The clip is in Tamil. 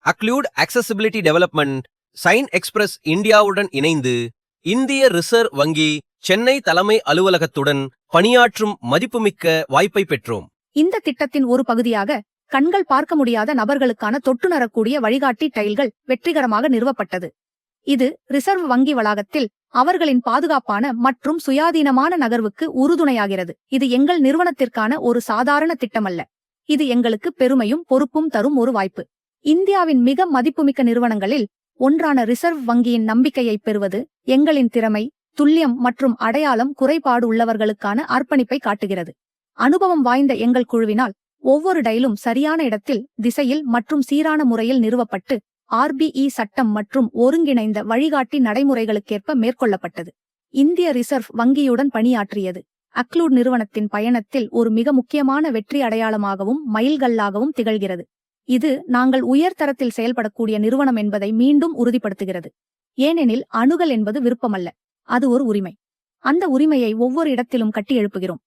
அக்லூட் அக்சசிபிலிட்டி டெவலப்மெண்ட் சைன் எக்ஸ்பிரஸ் இந்தியாவுடன் இணைந்து இந்திய ரிசர்வ் வங்கி சென்னை தலைமை அலுவலகத்துடன் பணியாற்றும் மதிப்புமிக்க வாய்ப்பை பெற்றோம். இந்த திட்டத்தின் ஒரு பகுதியாக கண்கள் பார்க்க முடியாத நபர்களுக்கான தொட்டுணரக்கூடிய வழிகாட்டி டைல்கள் வெற்றிகரமாக நிறுவப்பட்டது. இது ரிசர்வ் வங்கி வளாகத்தில் அவர்களின் பாதுகாப்பான மற்றும் சுயாதீனமான நகர்வுக்கு உறுதுணையாகிறது. இது எங்கள் நிறுவனத்திற்கான ஒரு சாதாரண திட்டமல்ல, இது எங்களுக்கு பெருமையும் பொறுப்பும் தரும் ஒரு வாய்ப்பு. இந்தியாவின் மிக மதிப்புமிக்க நிறுவனங்களில் ஒன்றான ரிசர்வ் வங்கியின் நம்பிக்கையை பெறுவது எங்களின் திறமை, துல்லியம் மற்றும் அடையாளம் குறைபாடு உள்ளவர்களுக்கான அர்ப்பணிப்பை காட்டுகிறது. அனுபவம் வாய்ந்த எங்கள் குழுவினால் ஒவ்வொரு டைலும் சரியான இடத்தில், திசையில் மற்றும் சீரான முறையில் நிறுவப்பட்டு RBE சட்டம் மற்றும் ஒருங்கிணைந்த வழிகாட்டி நடைமுறைகளுக்கேற்ப மேற்கொள்ளப்பட்டது. இந்திய ரிசர்வ் வங்கியுடன் பணியாற்றியது அக்லூட் நிறுவனத்தின் பயணத்தில் ஒரு மிக முக்கியமான வெற்றி அடையாளமாகவும் மைல்கல்லாகவும் திகழ்கிறது. இது நாங்கள் உயர்தரத்தில் செயல்படக்கூடிய நிறுவனம் என்பதை மீண்டும் உறுதிப்படுத்துகிறது. ஏனெனில் அணுகல் என்பது விருப்பமல்ல, அது ஒரு உரிமை. அந்த உரிமையை ஒவ்வொரு இடத்திலும் கட்டி எழுப்புகிறோம்.